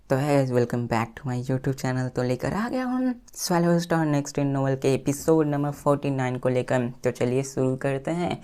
तो है welcome back to my YouTube channel. तो लेकर आ गया हूँ swallow star next in novel के एपिसोड नंबर 49 को लेकर। तो चलिए शुरू करते हैं।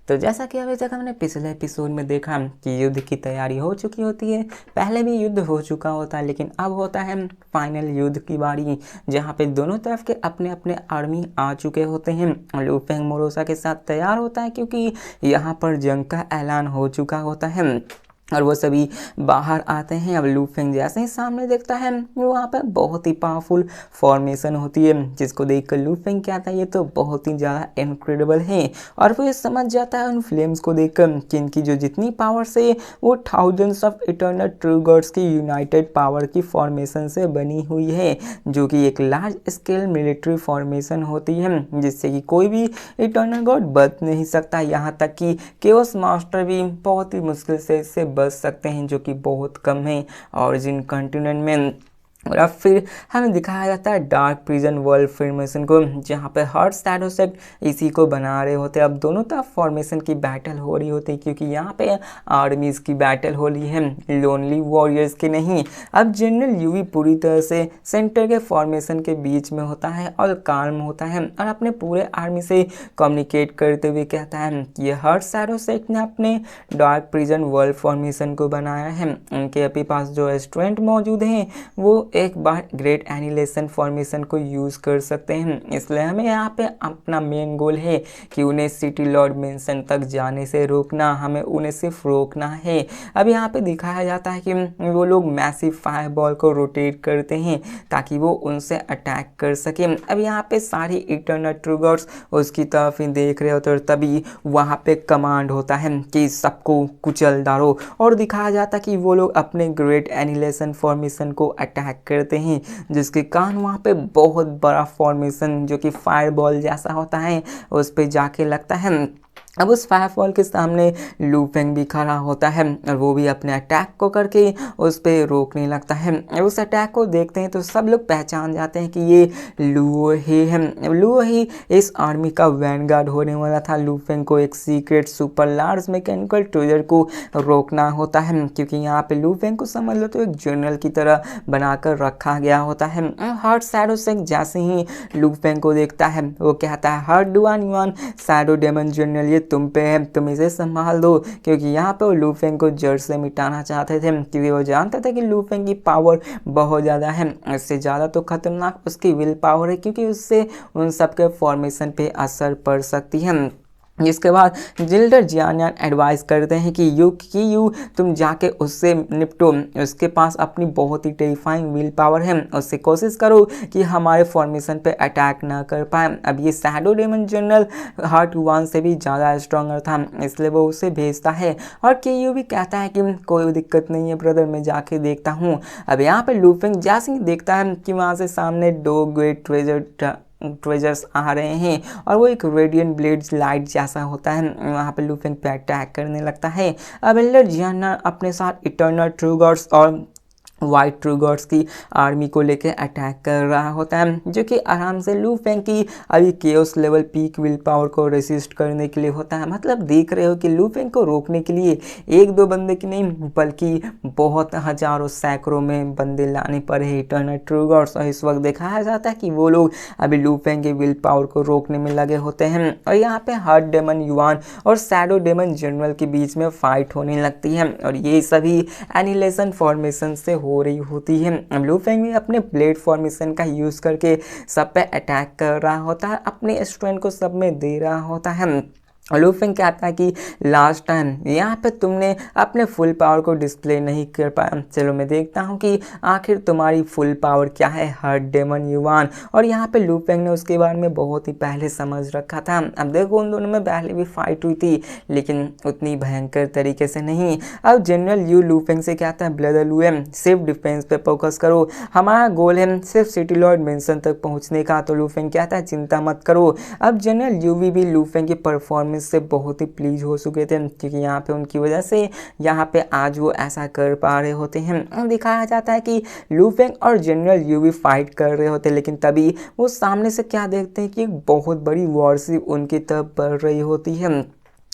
तो जैसा कि अभी तक हमने पिछले एपिसोड में देखा कि युद्ध की तैयारी हो चुकी होती है। पहले भी युद्ध हो चुका होता है, लेकिन अब होता है फाइनल युद्ध की बारी, जहाँ पे दोनों तरफ के अपने अपने आर्मी आ चुके होते हैं। लू फेंग मोरोसा के साथ तैयार होता है क्योंकि यहाँ पर जंग का ऐलान हो चुका होता है और वो सभी बाहर आते हैं। अब लू फेंग जैसे ही सामने देखता है वहाँ पर बहुत ही पावरफुल फॉर्मेशन होती है, जिसको देखकर लू फेंग कहता है ये तो बहुत ही ज़्यादा इनक्रेडिबल है। और वो ये समझ जाता है उन फ्लेम्स को देखकर कि इनकी जो जितनी पावर्स है वो thousands of eternal true gods की यूनाइटेड पावर की फॉर्मेशन से बनी हुई है, जो कि एक लार्ज स्केल मिलिट्री फॉर्मेशन होती है जिससे कि कोई भी इटर्नल गॉड बच नहीं सकता। यहाँ तक कि केओस मास्टर भी बहुत ही मुश्किल से इससे बच सकते हैं, जो कि बहुत कम है ऑरिजिन कॉन्टिनेंट में। और अब फिर हमें दिखाया जाता है डार्क प्रिजन वर्ल्ड फॉर्मेशन को, जहाँ पे हर शैडो सेक्ट इसी को बना रहे होते हैं। अब दोनों तरफ फॉर्मेशन की बैटल हो रही होती है, क्योंकि यहाँ पे आर्मीज की बैटल हो रही है, लोनली वॉरियर्स की नहीं। अब जनरल यूवी पूरी तरह से सेंटर के फॉर्मेशन के बीच में होता है और काम होता है और अपने पूरे आर्मी से कम्युनिकेट करते हुए कहता है कि हर शैडो सेक्ट ने अपने डार्क प्रिजन वर्ल्ड फॉर्मेशन को बनाया है। उनके अपने पास जो स्ट्रेंथ मौजूद हैं वो एक बार ग्रेट एनिलेशन फॉर्मेशन को यूज़ कर सकते हैं। इसलिए हमें यहाँ पे अपना मेन गोल है कि उन्हें सिटी लॉर्ड मेंशन तक जाने से रोकना, हमें उन्हें सिर्फ रोकना है। अब यहाँ पे दिखाया जाता है कि वो लोग मैसिव फायरबॉल को रोटेट करते हैं ताकि वो उनसे अटैक कर सके। अब यहाँ पे सारी इटर्नल ट्रू गॉड्स उसकी तरफ ही देख रहे होते और तभी वहाँ पे कमांड होता है कि सबको कुचल डालो, और दिखाया जाता है कि वो लोग अपने ग्रेट एनिलेशन फॉर्मेशन को अटैक करते हैं, जिसके कारण वहाँ पे बहुत बड़ा फॉर्मेशन जो कि फायरबॉल जैसा होता है उस पे जाके लगता है। अब उस फायरफॉल के सामने लू फेंग भी खड़ा होता है और वो भी अपने अटैक को करके उस पर रोकने लगता है। उस अटैक को देखते हैं तो सब लोग पहचान जाते हैं कि ये लुओ ही है। लुओ ही इस आर्मी का वैनगार्ड होने वाला था। लू फेंग को एक secret super large mechanical treasure को रोकना होता है, क्योंकि यहाँ पे लू फेंग को समझ लो तो एक जनरल की तरह बनाकर रखा गया होता है। हर शैडो सेक्ट जैसे ही लू फेंग को देखता है वो कहता है हर Duan Yuan shadow demon general ये तुम पे है, तुम इसे संभाल दो। क्योंकि यहाँ पे वो लू फेंग को जड़ से मिटाना चाहते थे, क्योंकि वो जानते थे कि लू फेंग की पावर बहुत ज़्यादा है। इससे ज़्यादा तो खतरनाक उसकी विल पावर है, क्योंकि उससे उन सबके फॉर्मेशन पे असर पड़ सकती है। जिसके बाद जिल्डर जियानियान एडवाइस करते हैं कि यू तुम जाके उससे निपटो, उसके पास अपनी बहुत ही टेरिफाइंग विल पावर है, उससे कोशिश करो कि हमारे फॉर्मेशन पे अटैक ना कर पाए। अब ये shadow demon general heart one से भी ज़्यादा स्ट्रॉन्गर था, इसलिए वो उसे भेजता है। और यू भी कहता है कि कोई दिक्कत नहीं है ब्रदर, मैं जाके देखता हूँ। अब यहाँ पे लू फेंग जैसे ही देखता है कि वहाँ से सामने दो ग्रेट ट्रेजर्स आ रहे हैं और वो एक रेडियंट ब्लेड्स लाइट जैसा होता है, वहाँ पे लू फेंग पे अटैक करने लगता है। अब एल्डर जियाना अपने साथ इटर्नल ट्रू गॉड्स और वाइट ट्रू गॉड्स की आर्मी को लेकर अटैक कर रहा होता है, जो कि आराम से लू फेंग की अभी chaos level peak will power को रेसिस्ट करने के लिए होता है। मतलब देख रहे हो कि लू फेंग को रोकने के लिए एक दो बंदे की नहीं बल्कि बहुत हजारों सैकड़ों में बंदे लाने पड़े इटर्नल ट्रू गॉड्स। और इस वक्त दिखाया जाता है कि वो लोग अभी लू फेंग के विल पावर को रोकने में लगे होते हैं। और यहाँ पे हार्ट डेमन युआन और शैडो डेमन जनरल के बीच में फाइट होने लगती है, और ये सभी एनिलेशन फॉर्मेशन से हो रही होती है। लू फेंग भी अपने ब्लेड फॉर्मेशन का यूज करके सब पे अटैक कर रहा होता है, अपने स्ट्रेंथ को सब में दे रहा होता है। लू फेंग कहता है कि लास्ट टाइम यहाँ पे तुमने अपने फुल पावर को डिस्प्ले नहीं कर पाया, चलो मैं देखता हूँ कि आखिर तुम्हारी फुल पावर क्या है हर डेमन युवान। और यहाँ पे लू फेंग ने उसके बारे में बहुत ही पहले समझ रखा था। अब देखो उन दोनों में पहले भी फाइट हुई थी, लेकिन उतनी भयंकर तरीके से नहीं। अब जनरल यू लू फेंग से कहता है ब्रदर लू सिर्फ डिफेंस पे फोकस करो, हमारा गोल है सिर्फ सिटी लॉर्ड मेंशन तक पहुँचने का। तो लू फेंग कहता है चिंता मत करो। अब जनरल यूवी भी लू फेंग की परफॉर्मेंस से बहुत ही प्लीज हो चुके थे, क्योंकि यहाँ पे उनकी वजह से यहाँ पे आज वो ऐसा कर पा रहे होते हैं। दिखाया जाता है कि लू फेंग और जनरल यू भी फाइट कर रहे होते, लेकिन तभी वो सामने से क्या देखते हैं कि एक बहुत बड़ी वॉरशिप उनकी तरफ बढ़ रही होती है।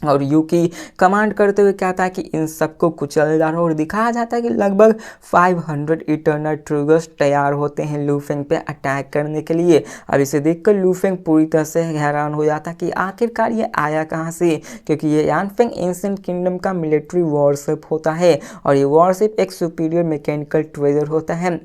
और यूकी कमांड करते हुए कहता है कि इन सबको कुचल डालो और दिखाया जाता है कि लगभग 500 इटर्नल ट्रिगर्स तैयार होते हैं लूफेंग पे अटैक करने के लिए। अब इसे देखकर लूफेंग पूरी तरह से हैरान हो जाता है कि आखिरकार ये आया कहाँ से, क्योंकि ये यानफेंग एंशिएंट किंगडम का मिलिट्री वॉरशिप होता है और ये वॉरशिप एक सुपीरियर मैकेनिकल ट्रेजर होता है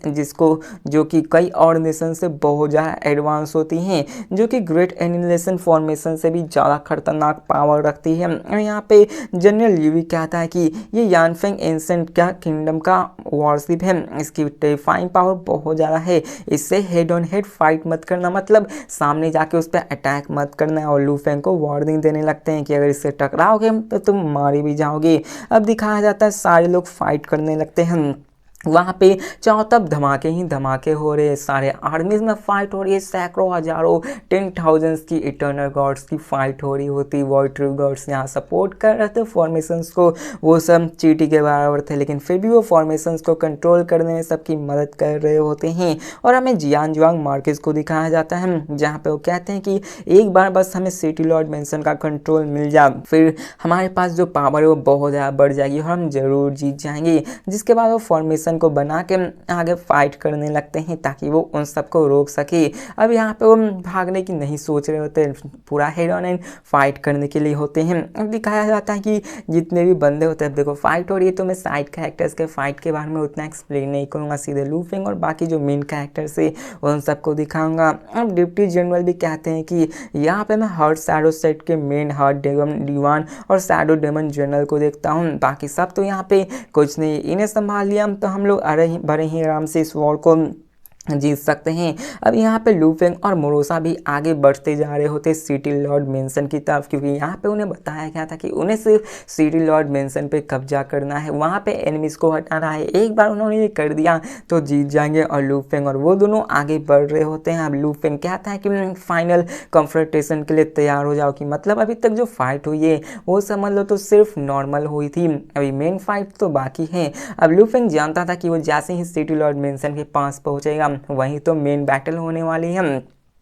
जो कि कई और नेशन से बहुत ज़्यादा एडवांस होती हैं, जो कि ग्रेट एनिलेशन फॉर्मेशन से भी ज़्यादा खतरनाक पावर रखती है। और यहाँ पे जनरल यूवी कहता है कि ये यानफेंग एंशिएंट का किंगडम का वॉरशिप है, इसकी टेरिफाइंग पावर बहुत ज़्यादा है, इससे हेड ऑन हेड फाइट मत करना, मतलब सामने जाके उस पर अटैक मत करना। और लूफेंग को वार्निंग देने लगते हैं कि अगर इससे टकराओगे तो तुम मारे भी जाओगे। अब दिखाया जाता है सारे लोग फाइट करने लगते हैं, वहाँ पे चारों तरफ धमाके ही धमाके हो रहे हैं, सारे आर्मीज में फाइट हो रही है, सैकड़ों हजारों 10,000 की इटर्नल गॉड्स की फाइट हो रही होती। वॉइड गॉड्स यहाँ सपोर्ट कर रहे थे फॉर्मेशंस को, वो सब चीटी के बराबर थे, लेकिन फिर भी वो फॉर्मेशंस को कंट्रोल करने में सबकी मदद कर रहे होते हैं। और हमें जियान जुआंग मार्केस को दिखाया जाता है, जहाँ पे वो कहते हैं कि एक बार बस हमें सिटी लॉर्ड मेंशन का कंट्रोल मिल जाए, फिर हमारे पास जो पावर है वो बहुत ज़्यादा बढ़ जाएगी और हम जरूर जीत जाएंगे। जिसके बाद वो फॉर्मेशन को बना के आगे फाइट करने लगते हैं ताकि वो उन सबको रोक सके। अब यहाँ पे वो भागने की नहीं सोच रहे होते, पूरा हेड ऑन एंड फाइट करने के लिए होते हैं। अब दिखाया जाता है कि जितने भी बंदे होते हैं, देखो फाइट हो रही है तो मैं साइड कैरेक्टर्स के फाइट के बारे में उतना एक्सप्लेन नहीं करूँगा, सीधे लूफेंग और बाकी जो मेन कैरेक्टर्स है उन सबको दिखाऊंगा। अब डिप्टी जनरल भी कहते हैं कि यहाँ पे मैं हर्ट शैडो सेट के मेन हर्ट डीवान और शैडो डेमन जनरल को देखता हूँ, बाकी सब तो यहाँ पे कुछ नहीं, इन्हें संभाल लिया तो हम लोग बड़े ही आराम से इस वॉर को जीत सकते हैं। अब यहाँ पे लूफेंग और मोरोसा भी आगे बढ़ते जा रहे होते सिटी लॉर्ड मेंशन की तरफ, क्योंकि यहाँ पे उन्हें बताया गया था कि उन्हें सिर्फ सिटी लॉर्ड मेंशन पे कब्जा करना है, वहाँ पे एनिमीज को हटाना है। एक बार उन्होंने ये कर दिया तो जीत जाएंगे। और लूफेंग और वो दोनों आगे बढ़ रहे होते हैं। अब लूफेंग कहता है कि फाइनल कन्फ्रंटेशन के लिए तैयार हो जाओ, कि मतलब अभी तक जो फाइट हुई है वो समझ लो तो सिर्फ नॉर्मल हुई थी, अभी मेन फाइट तो बाकी है। अब लूफेंग जानता था कि वो जैसे ही सिटी लॉर्ड मेंशन के पास पहुंचेगा वहीं तो मेन बैटल होने वाली है।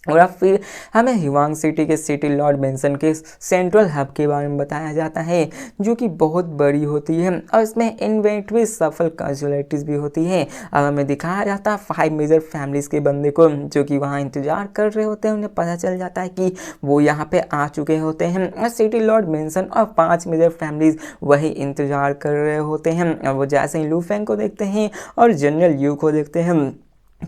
और अब फिर हमें हिवांग सिटी के सिटी लॉर्ड मेंशन के सेंट्रल हब के बारे में बताया जाता है, जो कि बहुत बड़ी होती है और इसमें इन्वेंटरी सफल कैजुअलिटीज भी होती है। अब हमें दिखाया जाता है 5 मेजर फैमिलीज के बंदे को, जो कि वहाँ इंतजार कर रहे होते हैं। उन्हें पता चल जाता है कि वो यहाँ पे आ चुके होते हैं और सिटी लॉर्ड मेंशन और 5 मेजर फैमिलीज वही इंतजार कर रहे होते हैं। और वो जैसे ही लूफेंग को देखते हैं और जनरल यू को देखते हैं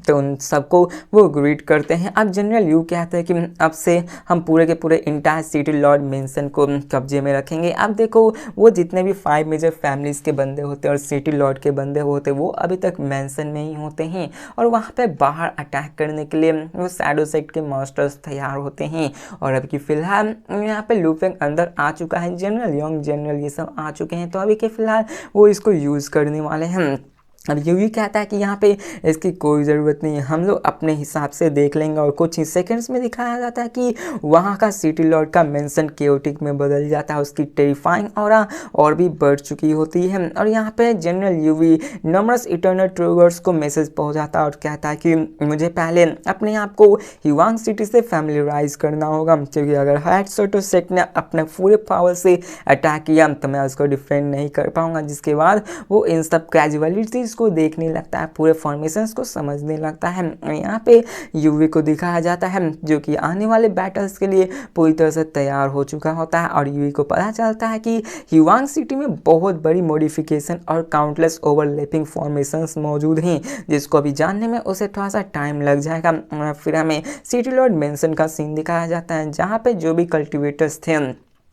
तो उन सबको वो ग्रीट करते हैं। अब जनरल यू कहते हैं कि अब से हम पूरे के पूरे इंटायर सिटी लॉर्ड मेंशन को कब्जे में रखेंगे। अब देखो वो जितने भी 5 मेजर फैमिलीज के बंदे होते हैं और सिटी लॉर्ड के बंदे होते हैं वो अभी तक मेंशन में ही होते हैं और वहाँ पे बाहर अटैक करने के लिए वो शैडो सेट के मास्टर्स तैयार होते हैं। और अभी की फिलहाल यहाँ पे लूफेंग अंदर आ चुका है, जनरल यंग जनरल ये सब आ चुके हैं, तो अभी के फिलहाल वो इसको यूज़ करने वाले हैं। अब ये भी कहता है कि यहाँ पे इसकी कोई ज़रूरत नहीं है, हम लोग अपने हिसाब से देख लेंगे। और कुछ ही सेकंड्स में दिखाया जाता है कि वहाँ का सिटी लॉर्ड का मेंशन केओटिक में बदल जाता है, उसकी टेरिफाइंग ऑरा और भी बढ़ चुकी होती है। और यहाँ पे जनरल यूवी नमरस इटर्नल ट्रिगर्स को मैसेज पहुँचाता है और कहता है कि मुझे पहले अपने आप को हिवांग सिटी से फैमिलीराइज करना होगा, क्योंकि अगर हाइट सोटो सेट ने अपने पूरे पावर से अटैक किया तो मैं उसको डिफेंड नहीं कर पाऊँगा। जिसके बाद वो इन सब कैजुअलिटीज को देखने लगता है, पूरे फॉर्मेशंस को समझने लगता है। यहाँ पे यूवी को दिखाया जाता है जो कि आने वाले बैटल्स के लिए पूरी तरह से तैयार हो चुका होता है। और यूवी को पता चलता है कि हिवांग सिटी में बहुत बड़ी मॉडिफिकेशन और काउंटलेस ओवरलैपिंग फॉर्मेशंस मौजूद हैं, जिसको अभी जानने में उसे थोड़ा सा टाइम लग जाएगा। फिर हमें सिटी लॉर्ड मेंशन का सीन दिखाया जाता है, जहाँ पे जो भी कल्टिवेटर्स थे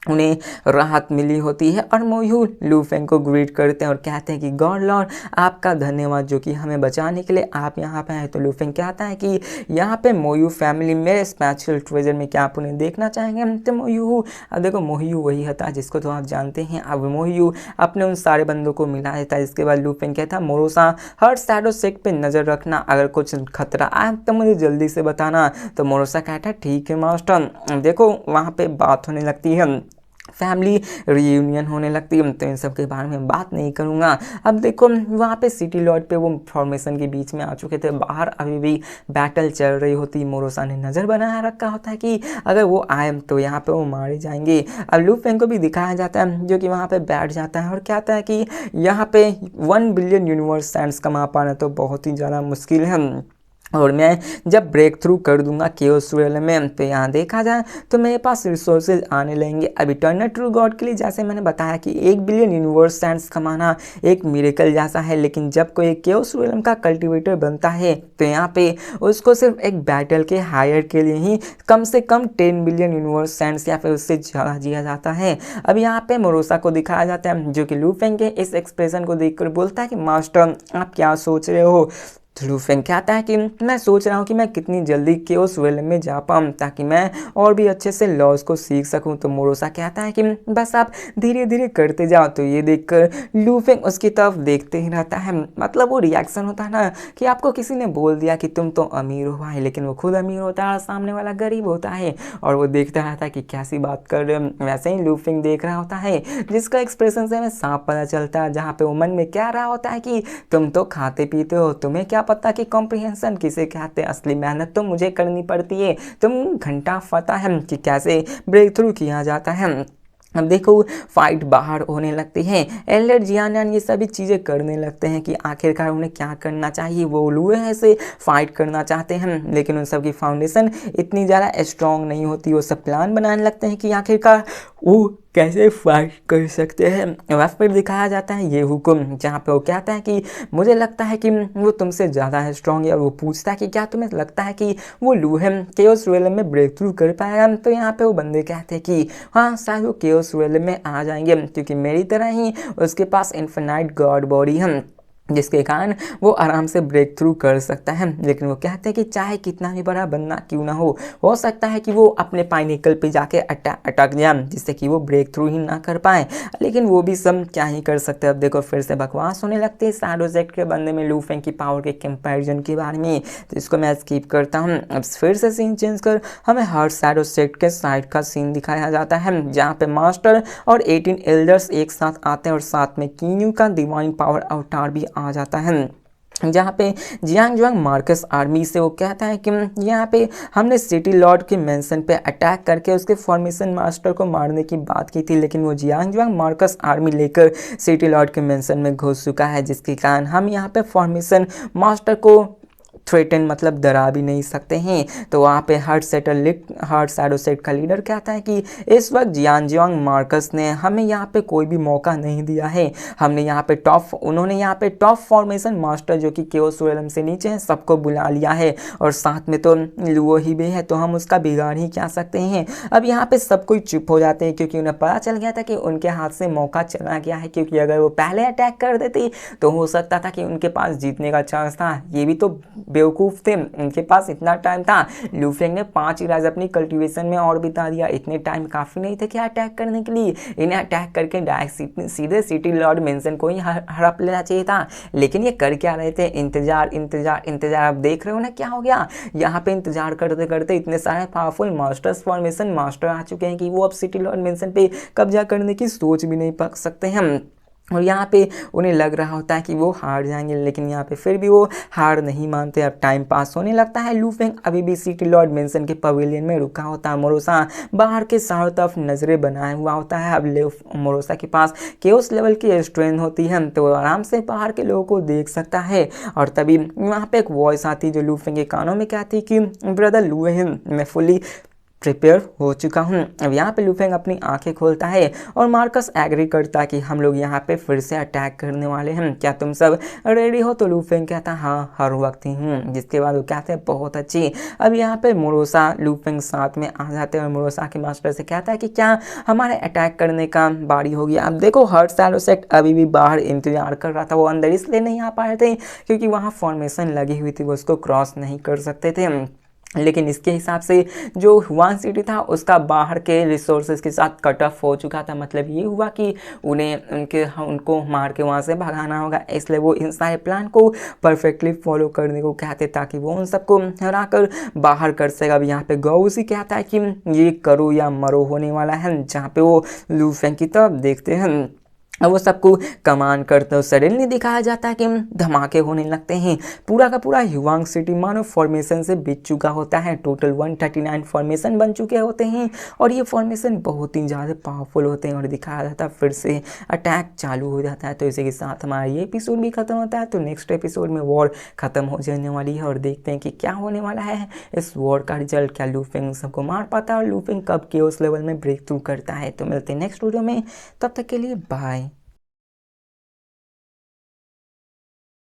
उन्हें राहत मिली होती है और मोयू लूफेंग को ग्रीट करते हैं और कहते हैं कि गॉड लॉर्ड आपका धन्यवाद जो कि हमें बचाने के लिए आप यहाँ पे आए। तो लूफेंग कहता है कि यहाँ पे मोयू फैमिली मेरे स्पेशल ट्रेजर में क्या आप उन्हें देखना चाहेंगे। तो मोयू, अब देखो मोयू वही होता है जिसको तो आप जानते हैं। अब मोयू अपने उन सारे बंदों को मिला देता है। इसके बाद लूफेंग कहता है मोरोसा हर शैडो सेट पे नज़र रखना, अगर कुछ खतरा आए तो मुझे जल्दी से बताना। तो मोरोसा कहता है ठीक है मास्टर। देखो वहाँ पे बात होने लगती है फैमिली रीयूनियन होने लगती है। तो इन सब के बारे में बात नहीं करूँगा। अब देखो वहाँ पे सिटी लॉर्ड पे वो फॉर्मेशन के बीच में आ चुके थे, बाहर अभी भी बैटल चल रही होती। मोरोसा ने नज़र बनाया रखा होता है कि अगर वो आए तो यहाँ पे वो मारे जाएंगे। अब लू फेंग को भी दिखाया जाता है जो कि वहाँ पे बैठ जाता है और कहता है कि यहाँ पे 1 बिलियन यूनिवर्स सैंड्स कमा पाना तो बहुत ही ज़्यादा मुश्किल है, और मैं जब ब्रेक थ्रू कर दूंगा केओस रियलम में तो यहाँ देखा जाए तो मेरे पास रिसोर्सेज आने लगेंगे। अब इटर्नल ट्रू गॉड के लिए जैसे मैंने बताया कि 1 बिलियन यूनिवर्स सैंड्स कमाना एक मिरेकल जैसा है, लेकिन जब कोई केओस रियलम का कल्टीवेटर बनता है तो यहाँ पे उसको सिर्फ एक बैटल के हायर के लिए ही कम से कम 10 बिलियन यूनिवर्स सैंड्स या फिर उससे ज़्यादा दिया जाता है। अब यहाँ पे मोरोसा को दिखाया जाता है जो कि लू फेंग के इस एक्सप्रेशन को देखकर बोलता है कि मास्टर आप क्या सोच रहे हो। तो लू फेंग कहता है कि मैं सोच रहा हूँ कि मैं कितनी जल्दी केओस रियलम में जा पाऊँ ताकि मैं और भी अच्छे से लॉज को सीख सकूँ। तो मोरोसा कहता है कि बस आप धीरे धीरे करते जाओ। तो ये देखकर लू फेंग उसकी तरफ देखते ही रहता है। मतलब वो रिएक्शन होता है ना कि आपको किसी ने बोल दिया कि तुम तो अमीर हो भाई, लेकिन वो खुद अमीर होता है और सामने वाला गरीब होता है और वो देखता रहता है कि कैसी बात कर रहे हो। वैसे ही लू फेंग देख रहा होता है जिसका एक्सप्रेशन से हमें साफ पता चलता है, जहाँ पे वो मन में कह रहा होता है कि तुम तो खाते पीते हो, तुम्हें क्या पता कि कॉम्प्रिहेंशन किसे कहते हैं, असली मेहनत तो मुझे करनी पड़ती है, तुम घंटा पता है कि कैसे ब्रेक थ्रू किया जाता है। अब देखो फाइट बाहर होने लगती है, एल्डर जियान ये सभी चीज़ें करने लगते हैं कि आखिरकार उन्हें क्या करना चाहिए। वो लुए से फाइट करना चाहते हैं लेकिन उन सब की फाउंडेशन इतनी ज़्यादा स्ट्रॉन्ग नहीं होती। वो सब प्लान बनाने लगते हैं कि आखिरकार वो कैसे फाइट कर सकते हैं। बस फिर दिखाया जाता है ये हुक्म जहाँ पे वो कहता है कि मुझे लगता है कि वो तुमसे ज़्यादा स्ट्रॉन्ग है, और वो पूछता है कि क्या तुम्हें लगता है कि वो लूहेम केओस रियलम में ब्रेक थ्रू कर पाएगा। तो यहाँ पे वो बंदे कहते हैं कि हाँ शायद वो केओस रियलम में आ जाएंगे क्योंकि मेरी तरह ही उसके पास इन्फिनाइट गॉड बॉडी है जिसके कारण वो आराम से ब्रेक थ्रू कर सकता है। लेकिन वो कहते हैं कि चाहे कितना भी बड़ा बंदा क्यों ना हो सकता है कि वो अपने पाइनिकल पे जाके अटक जाए जिससे कि वो ब्रेक थ्रू ही ना कर पाए, लेकिन वो भी सब क्या ही कर सकते हैं। अब देखो फिर से बकवास होने लगती है शैडो सेक्ट के बंदे में लू फेंग की पावर के कंपैरिजन के बारे में, तो इसको मैं स्किप करता हूँ। अब फिर से सीन चेंज कर हमें हर शैडो सेक्ट के साइड का सीन दिखाया जाता है जहाँ पे मास्टर और 18 एल्डर्स एक साथ आते हैं और साथ में कीन्यू का डिवाइन पावर अवतार भी आ जाता है, जहाँ पे जियांग जुआंग मार्कस आर्मी से वो कहता है कि यहाँ पे हमने सिटी लॉर्ड के मेंशन पे अटैक करके उसके फॉर्मेशन मास्टर को मारने की बात की थी, लेकिन वो जियांग जुआंग मार्कस आर्मी लेकर सिटी लॉर्ड के मेंशन में घुस चुका है जिसके कारण हम यहाँ पे फॉर्मेशन मास्टर को थ्रेटन मतलब डरा भी नहीं सकते हैं। तो वहाँ पे हर्ट शैडो सेट का लीडर कहता है कि इस वक्त जियान जियांग मार्कस ने हमें यहाँ पे कोई भी मौका नहीं दिया है। उन्होंने यहाँ पे टॉप फॉर्मेशन मास्टर जो कि केओस रियलम से नीचे हैं सबको बुला लिया है और साथ में तो लुओ ही भी है, तो हम उसका बिगाड़ ही क्या सकते हैं। अब यहाँ पे सब कोई चुप हो जाते हैं क्योंकि उन्हें पता चल गया था कि उनके हाथ से मौका चला गया है, क्योंकि अगर वो पहले अटैक कर देते तो हो सकता था कि उनके पास जीतने का चांस था। ये भी तो बेवकूफ़ थे, उनके पास इतना टाइम था। लू फेंग ने 5 इलाज अपनी कल्टीवेशन में और बिता दिया, इतने टाइम काफ़ी नहीं थे क्या अटैक करने के लिए। इन्हें अटैक करके डायरेक्ट सीधे सिटी लॉर्ड मेंशन को ही हड़प लेना चाहिए था, लेकिन ये कर क्या रहे थे, इंतजार इंतजार इंतजार। आप देख रहे हो ना क्या हो गया, यहाँ पे इंतजार करते करते इतने सारे पावरफुल मास्टर्स फॉर्मेशन मास्टर आ चुके हैं कि वो अब सिटी लॉर्ड मेंशन पे कब्जा करने की सोच भी नहीं पा सकते हैं। और यहाँ पे उन्हें लग रहा होता है कि वो हार जाएंगे, लेकिन यहाँ पे फिर भी वो हार नहीं मानते। अब टाइम पास होने लगता है। लू फेंग अभी भी सिटी लॉर्ड मेंशन के पवेलियन में रुका होता है। मोरोसा बाहर के चारों तरफ नजरें बनाए हुआ होता है। अब मोरोसा के पास केओस लेवल की स्ट्रेंथ होती है तो वो आराम से बाहर के लोगों को देख सकता है। और तभी वहाँ पे एक वॉइस आती जो लू फेंग के कानों में कहती कि ब्रदर लुएहिन, मैं फुली प्रिपेयर हो चुका हूँ। अब यहाँ पे लू फेंग अपनी आंखें खोलता है और मार्कस एग्री करता है कि हम लोग यहाँ पे फिर से अटैक करने वाले हैं, क्या तुम सब रेडी हो। तो लू फेंग कहता है हाँ हर वक्त ही हूँ, जिसके बाद वो कहते हैं बहुत अच्छी। अब यहाँ पे मोरोसा लू फेंग साथ में आ जाते हैं और मोरोसा के मास्टर से कहता है कि क्या हमारे अटैक करने का बारी हो गया। अब देखो हर्ट शैडो सेक्ट अभी भी बाहर इंतजार कर रहा था, वो अंदर इसलिए नहीं आ पा रहे थे क्योंकि वहाँ फॉर्मेशन लगी हुई थी, वो उसको क्रॉस नहीं कर सकते थे। लेकिन इसके हिसाब से जो हुआन सिटी था उसका बाहर के रिसोर्सेज के साथ कट ऑफ हो चुका था। मतलब ये हुआ कि उनको मार के वहाँ से भगाना होगा, इसलिए वो इन सारे प्लान को परफेक्टली फॉलो करने को कहते ताकि वो उन सबको हरा कर बाहर कर सकेगा। अब यहाँ पे गौसी कहता है कि ये करो या मरो होने वाला है, जहाँ पे वो लू फेंग की तरफ देखते हैं वो सबको कमांड करते हो। सडनली दिखाया जाता है कि धमाके होने लगते हैं। पूरा का पूरा ह्यूआंग सिटी मानो फॉर्मेशन से बिक चुका होता है। टोटल 139 फॉर्मेशन बन चुके होते हैं और ये फॉर्मेशन बहुत ही ज़्यादा पावरफुल होते हैं और दिखाया जाता है फिर से अटैक चालू हो जाता है। तो इसी के साथ हमारा ये एपिसोड भी खत्म होता है। तो नेक्स्ट एपिसोड में वॉर खत्म हो जाने वाली है और देखते हैं कि क्या होने वाला है इस वॉर का रिजल्ट। क्या लू फेंग सबको मार पाता है और लू फेंग कब केओस लेवल में ब्रेक थ्रू करता है। तो मिलते हैं नेक्स्ट वीडियो में, तब तक के लिए बाय।